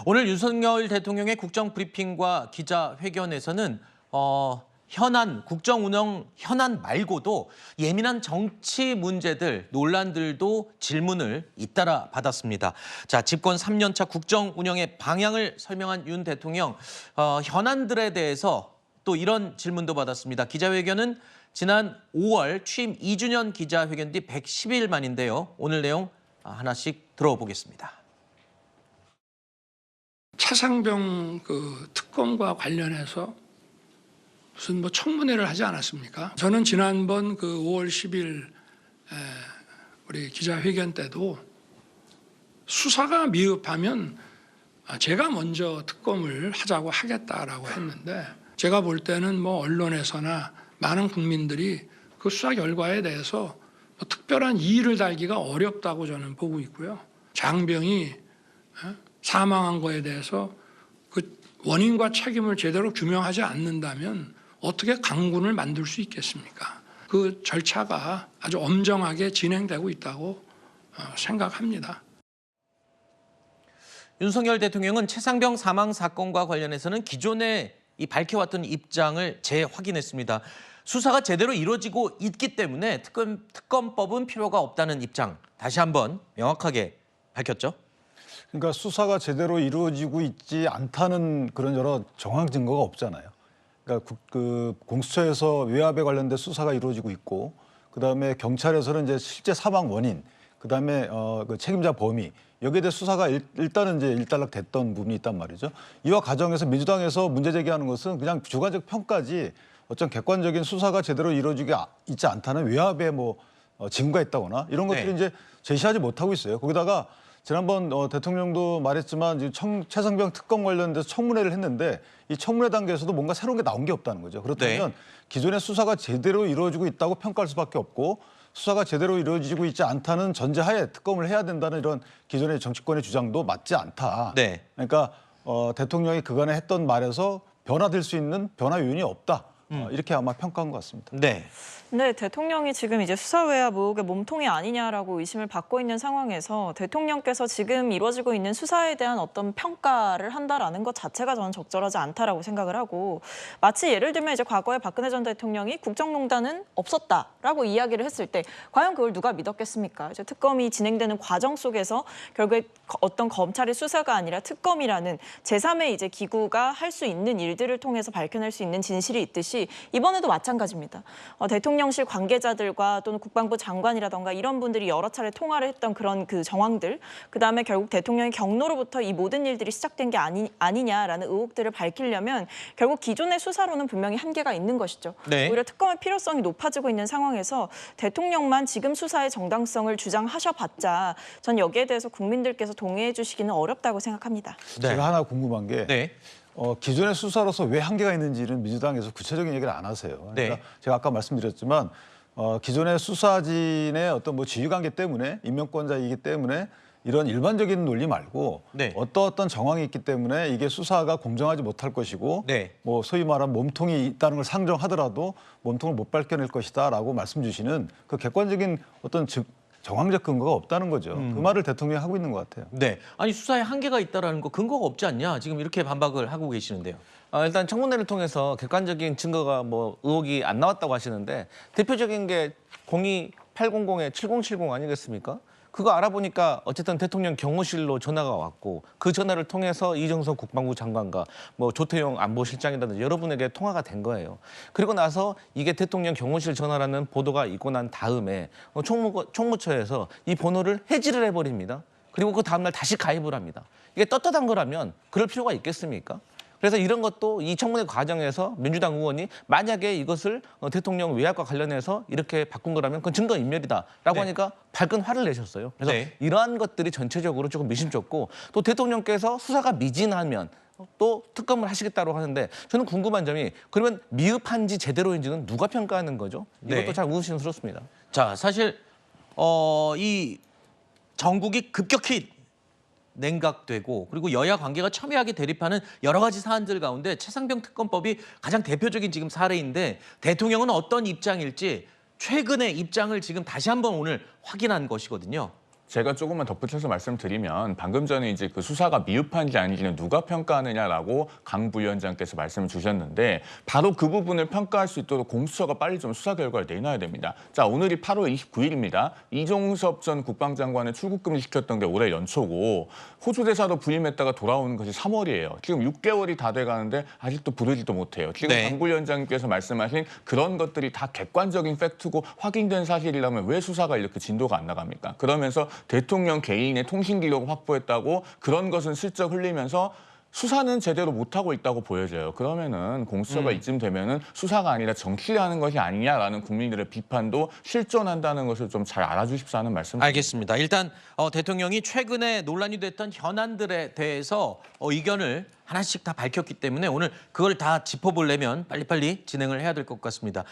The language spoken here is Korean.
오늘 윤석열 대통령의 국정 브리핑과 기자회견에서는 현안, 국정 운영 현안 말고도 예민한 정치 문제들, 논란들도 질문을 잇따라 받았습니다. 자, 집권 3년차 국정 운영의 방향을 설명한 윤 대통령, 현안들에 대해서 또 이런 질문도 받았습니다. 기자회견은 지난 5월 취임 2주년 기자회견 뒤 110일 만인데요. 오늘 내용 하나씩 들어보겠습니다. 차상병 특검과 관련해서 무슨 청문회를 하지 않았습니까? 저는 지난번 5월 10일 우리 기자회견 때도 수사가 미흡하면 제가 먼저 특검을 하겠다라고 했는데, 제가 볼 때는 언론에서나 많은 국민들이 그 수사 결과에 대해서 특별한 이의를 달기가 어렵다고 저는 보고 있고요. 장병이 사망한 거에 대해서 그 원인과 책임을 제대로 규명하지 않는다면 어떻게 강군을 만들 수 있겠습니까? 그 절차가 아주 엄정하게 진행되고 있다고 생각합니다. 윤석열 대통령은 최상병 사망 사건과 관련해서는 기존에 밝혀왔던 입장을 재확인했습니다. 수사가 제대로 이루어지고 있기 때문에 특검법은 필요가 없다는 입장 다시 한번 명확하게 밝혔죠. 그러니까 수사가 제대로 이루어지고 있지 않다는 그런 여러 정황 증거가 없잖아요. 그러니까 공수처에서 외압에 관련된 수사가 이루어지고 있고, 그다음에 경찰에서는 이제 실제 사망 원인, 그다음에 그 책임자 범위, 여기에 대해 수사가 일단은 이제 일단락됐던 부분이 있단 말이죠. 이와 과정에서 민주당에서 문제 제기하는 것은 그냥 주관적 평가지, 어떤 객관적인 수사가 제대로 이루어지지 있지 않다는 외압에 징후가 있다거나 이런 것들이 이제 제시하지 못하고 있어요. 거기다가 지난번 대통령도 말했지만 최상병 특검 관련돼서 청문회를 했는데 이 청문회 단계에서도 뭔가 새로운 게 나온 게 없다는 거죠. 그렇다면 기존의 수사가 제대로 이루어지고 있다고 평가할 수밖에 없고, 수사가 제대로 이루어지고 있지 않다는 전제하에 특검을 해야 된다는 이런 기존의 정치권의 주장도 맞지 않다. 그러니까 대통령이 그간에 했던 말에서 변화될 수 있는 변화 요인이 없다. 이렇게 아마 평가한 것 같습니다. 네, 대통령이 지금 이제 수사 외압 의혹의 몸통이 아니냐라고 의심을 받고 있는 상황에서 대통령께서 지금 이루어지고 있는 수사에 대한 어떤 평가를 한다라는 것 자체가 저는 적절하지 않다라고 생각을 하고, 마치 예를 들면 이제 과거에 박근혜 전 대통령이 국정농단은 없었다라고 이야기를 했을 때 과연 그걸 누가 믿었겠습니까? 이제 특검이 진행되는 과정 속에서 결국에 어떤 검찰의 수사가 아니라 특검이라는 제3의 이제 기구가 할 수 있는 일들을 통해서 밝혀낼 수 있는 진실이 있듯이 이번에도 마찬가지입니다. 대통령실 관계자들과 또는 국방부 장관이라던가 이런 분들이 여러 차례 통화를 했던 그런 정황들, 그다음에 결국 대통령의 경로로부터 이 모든 일들이 시작된 게 아니냐라는 의혹들을 밝히려면 결국 기존의 수사로는 분명히 한계가 있는 것이죠. 오히려 특검의 필요성이 높아지고 있는 상황에서 대통령만 지금 수사의 정당성을 주장하셔봤자 전 여기에 대해서 국민들께서 동의해 주시기는 어렵다고 생각합니다. 제가 하나 궁금한 게 기존의 수사로서 왜 한계가 있는지는 민주당에서 구체적인 얘기를 안 하세요. 그러니까 제가 아까 말씀드렸지만 기존의 수사진의 어떤 지휘관계 때문에, 임명권자이기 때문에 이런 일반적인 논리 말고 어떤 정황이 있기 때문에 이게 수사가 공정하지 못할 것이고 소위 말하는 몸통이 있다는 걸 상정하더라도 몸통을 못 밝혀낼 것이다라고 말씀 주시는 그 객관적인 어떤 정황적 근거가 없다는 거죠. 그 말을 대통령이 하고 있는 것 같아요. 아니 수사에 한계가 있다라는 거 근거가 없지 않냐, 지금 이렇게 반박을 하고 계시는데요. 일단 청문회를 통해서 객관적인 증거가 의혹이 안 나왔다고 하시는데, 대표적인 게 02800-7070 아니겠습니까? 그거 알아보니까 어쨌든 대통령 경호실로 전화가 왔고, 그 전화를 통해서 이정석 국방부 장관과 조태용 안보실장이라든지 여러분에게 통화가 된 거예요. 그리고 나서 이게 대통령 경호실 전화라는 보도가 있고 난 다음에 총무처에서 이 번호를 해지를 해버립니다. 그리고 그 다음날 다시 가입을 합니다. 이게 떳떳한 거라면 그럴 필요가 있겠습니까? 그래서 이런 것도 이 청문회 과정에서 민주당 의원이 만약에 이것을 대통령 외압과 관련해서 이렇게 바꾼 거라면 그건 증거인멸이다라고 하니까 밝은 화를 내셨어요. 그래서 이러한 것들이 전체적으로 조금 미심쩍고, 또 대통령께서 수사가 미진하면 또 특검을 하시겠다고 하는데, 저는 궁금한 점이 그러면 미흡한지 제대로인지는 누가 평가하는 거죠? 이것도 참 의구심스럽습니다. 자, 사실 이 전국이 급격히 냉각되고 그리고 여야 관계가 첨예하게 대립하는 여러 가지 사안들 가운데 최상병 특검법이 가장 대표적인 지금 사례인데, 대통령은 어떤 입장일지 최근의 입장을 지금 다시 한번 오늘 확인한 것이거든요. 제가 조금만 덧붙여서 말씀드리면 방금 전에 이제 그 수사가 미흡한지 아닌지는 누가 평가하느냐라고 강 부위원장께서 말씀을 주셨는데 바로 그 부분을 평가할 수 있도록 공수처가 빨리 좀 수사 결과를 내놔야 됩니다. 자, 오늘이 8월 29일입니다. 이종섭 전 국방장관을 출국금지 시켰던 게 올해 연초고 호주 대사로 부임했다가 돌아오는 것이 3월이에요. 지금 6개월이 다 돼가는데 아직도 부르지도 못해요. 지금 네. 강 부위원장께서 말씀하신 그런 것들이 다 객관적인 팩트고 확인된 사실이라면 왜 수사가 이렇게 진도가 안 나갑니까? 그러면서 대통령 개인의 통신 기록을 확보했다고 그런 것은 슬쩍 흘리면서 수사는 제대로 못하고 있다고 보여져요. 그러면은 공수처가 이쯤 되면은 수사가 아니라 정치를 하는 것이 아니냐라는 국민들의 비판도 실존한다는 것을 좀 잘 알아주십사 하는 말씀. 알겠습니다. 일단 대통령이 최근에 논란이 됐던 현안들에 대해서 의견을 하나씩 다 밝혔기 때문에 오늘 그걸 다 짚어보려면 빨리빨리 진행을 해야 될 것 같습니다.